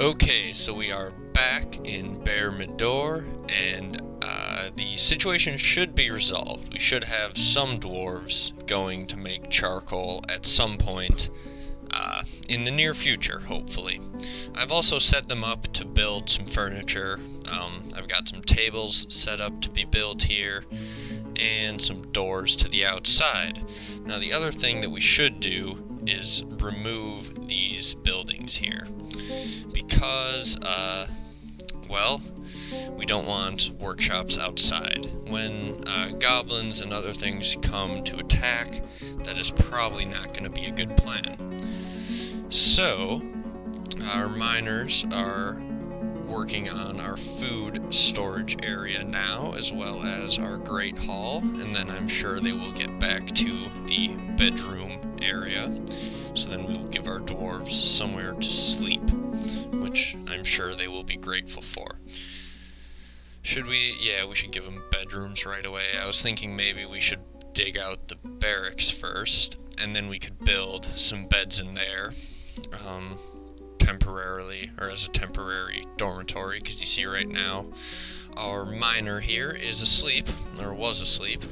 Okay, so we are back in Bermidor, and the situation should be resolved. We should have some dwarves going to make charcoal at some point in the near future, hopefully. I've also set them up to build some furniture. I've got some tables set up to be built here, and some doors to the outside. Now, the other thing that we should do is remove these buildings here, because, well, we don't want workshops outside. When goblins and other things come to attack, that is probably not going to be a good plan. So, our miners are working on our food storage area now, as well as our great hall, and then I'm sure they will get back to the bedroom area, so then we will give our dwarves somewhere to sleep, which I'm sure they will be grateful for. Should we? Yeah, we should give them bedrooms right away. I was thinking maybe we should dig out the barracks first, and then we could build some beds in there, temporarily, or as a temporary dormitory, because you see right now our miner here is asleep, or was asleep,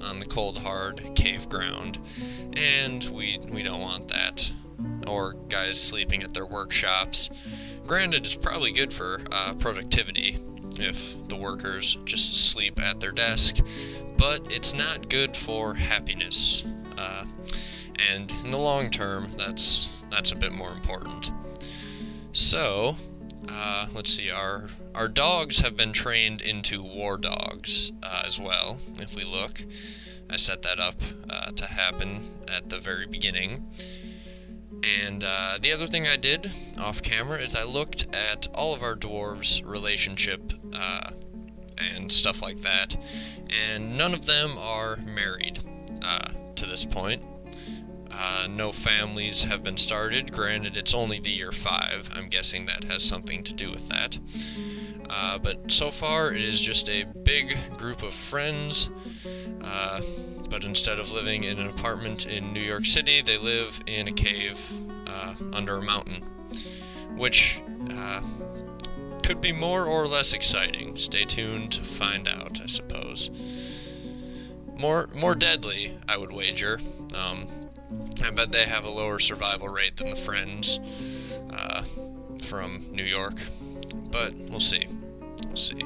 on the cold hard cave ground, and we don't want that, or guys sleeping at their workshops. Granted, it's probably good for productivity if the workers just sleep at their desk, but it's not good for happiness, and in the long term that's a bit more important. So, let's see, our dogs have been trained into war dogs as well. If we look, I set that up to happen at the very beginning. And the other thing I did off camera is I looked at all of our dwarves' relationship and stuff like that, and none of them are married to this point. No families have been started. Granted, it's only the year 5. I'm guessing that has something to do with that. But so far, it is just a big group of friends. But instead of living in an apartment in New York City, they live in a cave under a mountain, which could be more or less exciting. Stay tuned to find out, I suppose. More deadly, I would wager. I bet they have a lower survival rate than the friends from New York, but we'll see. We'll see.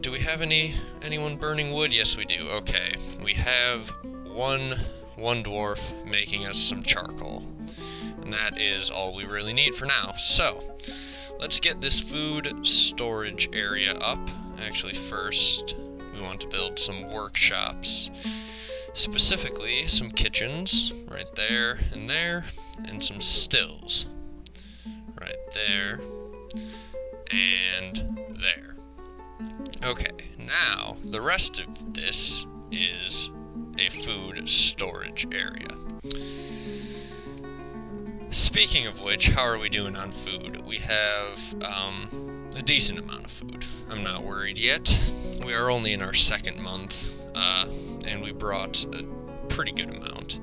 Do we have anyone burning wood? Yes, we do. Okay, we have one dwarf making us some charcoal, and that is all we really need for now. So, let's get this food storage area up. Actually, first, we want to build some workshops. Specifically, some kitchens, right there, and some stills, right there, and there. Okay, now, the rest of this is a food storage area. Speaking of which, how are we doing on food? We have a decent amount of food. I'm not worried yet. We are only in our second month, and we brought a pretty good amount.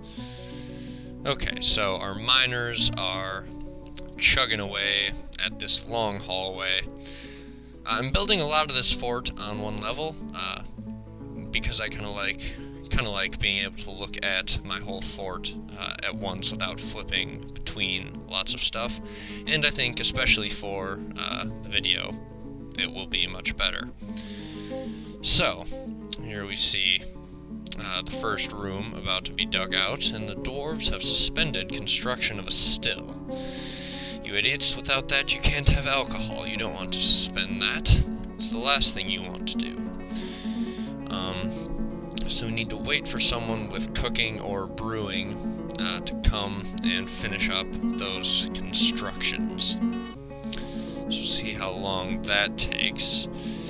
Okay, so our miners are chugging away at this long hallway. I'm building a lot of this fort on one level, because I kind of like being able to look at my whole fort at once without flipping between lots of stuff, and I think especially for the video, it will be much better. So, here we see the first room about to be dug out, and the dwarves have suspended construction of a still. You idiots, without that you can't have alcohol. You don't want to suspend that. It's the last thing you want to do. So we need to wait for someone with cooking or brewing to come and finish up those constructions. So we'll see how long that takes.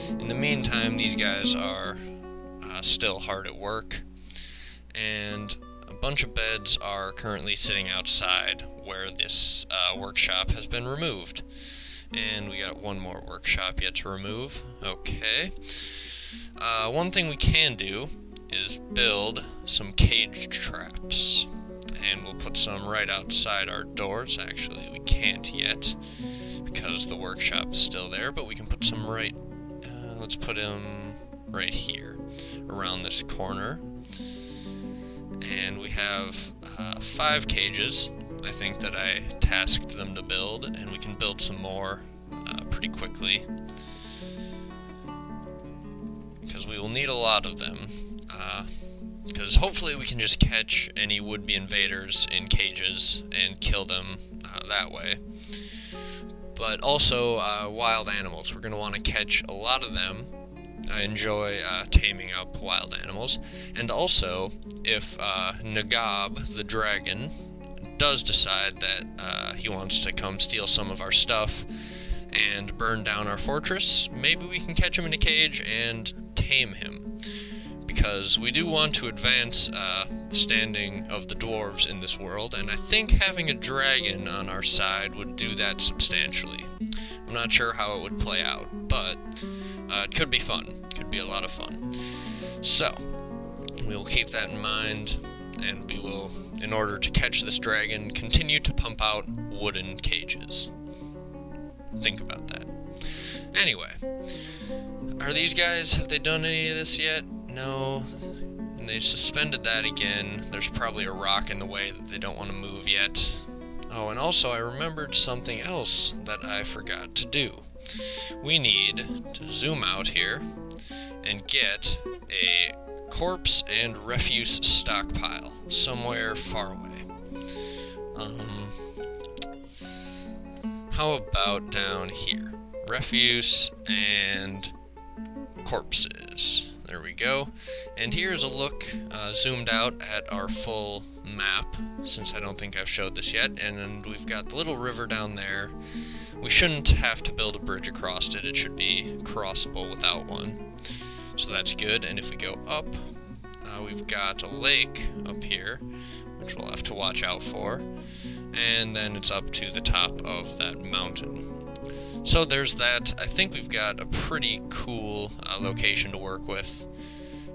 In the meantime, these guys are still hard at work, and a bunch of beds are currently sitting outside where this workshop has been removed. And we got one more workshop yet to remove. Okay. One thing we can do is build some cage traps. and we'll put some right outside our doors. Actually, we can't yet because the workshop is still there, but we can put some right, let's put them right here, around this corner. And we have 5 cages, I think, that I tasked them to build, and we can build some more pretty quickly, because we will need a lot of them, because hopefully we can just catch any would-be invaders in cages and kill them that way. But also wild animals, we're going to want to catch a lot of them. I enjoy taming up wild animals, and also if Nagab, the dragon, does decide that he wants to come steal some of our stuff and burn down our fortress, maybe we can catch him in a cage and tame him, because we do want to advance the standing of the dwarves in this world, and I think having a dragon on our side would do that substantially. I'm not sure how it would play out, but it could be fun. Could be a lot of fun. So, we will keep that in mind, and we will, in order to catch this dragon, continue to pump out wooden cages. Think about that. Anyway, are these guys, have they done any of this yet? No. And they suspended that again. There's probably a rock in the way that they don't want to move yet. Oh, and also I remembered something else that I forgot to do. We need to zoom out here and get a corpse and refuse stockpile somewhere far away. How about down here? Refuse and corpses. There we go. And here's a look zoomed out at our full map, since I don't think I've showed this yet. And we've got the little river down there. We shouldn't have to build a bridge across it. It should be crossable without one. So that's good. And if we go up, we've got a lake up here, which we'll have to watch out for. And then it's up to the top of that mountain. So there's that. I think we've got a pretty cool location to work with.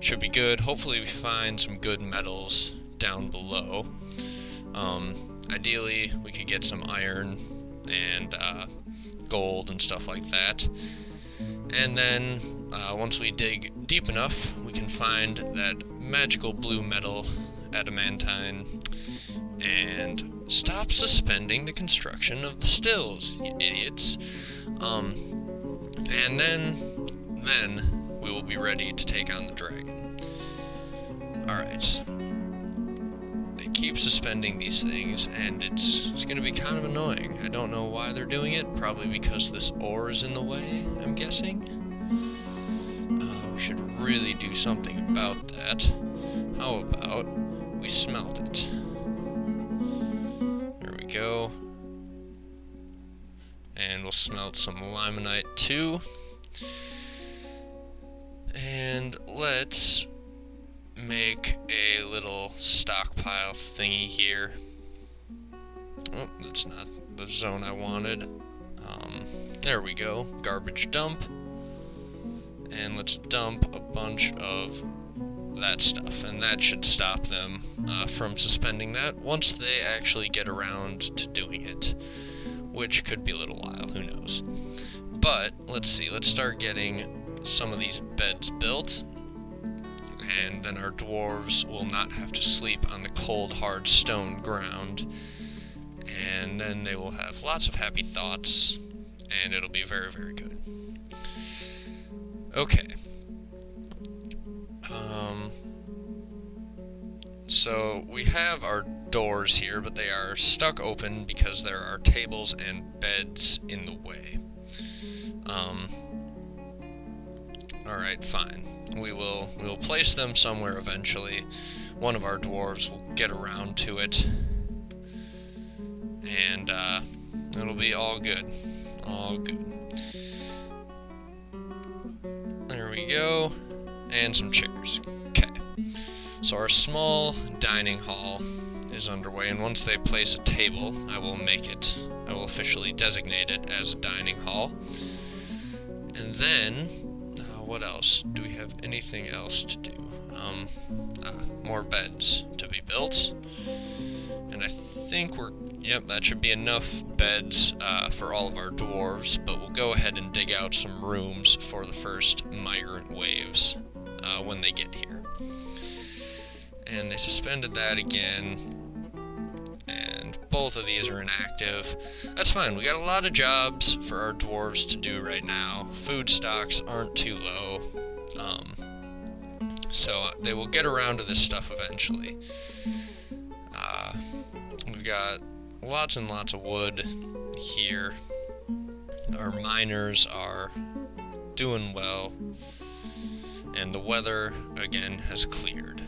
Should be good. Hopefully we find some good metals down below. Ideally, we could get some iron and gold and stuff like that. And then, once we dig deep enough, we can find that magical blue metal, adamantine, and stop suspending the construction of the stills, you idiots. And then we will be ready to take on the dragon. Alright. They keep suspending these things, and it's going to be kind of annoying. I don't know why they're doing it. Probably because this ore is in the way, I'm guessing. We should really do something about that. How about we smelt it? There we go. And we'll smelt some limonite too. And let's make a little stockpile thingy here. Oh, that's not the zone I wanted. There we go. Garbage dump. And let's dump a bunch of that stuff, and that should stop them from suspending that once they actually get around to doing it, which could be a little while, who knows. But let's see, let's start getting some of these beds built, and then our dwarves will not have to sleep on the cold, hard stone ground, and then they will have lots of happy thoughts, and it'll be very, very good. Okay. So we have our doors here, but they are stuck open because there are tables and beds in the way. Alright, fine. We will place them somewhere eventually. One of our dwarves will get around to it. And it'll be all good. All good. There we go. And some chairs. Okay. So our small dining hall is underway, and once they place a table, I will officially designate it as a dining hall. And then, what else? Do we have anything else to do? More beds to be built. And I think yep, that should be enough beds for all of our dwarves, but we'll go ahead and dig out some rooms for the first migrant waves when they get here. And they suspended that again, and both of these are inactive. That's fine, we got a lot of jobs for our dwarves to do right now. Food stocks aren't too low, so they will get around to this stuff eventually. We've got lots and lots of wood here. Our miners are doing well, and the weather again has cleared.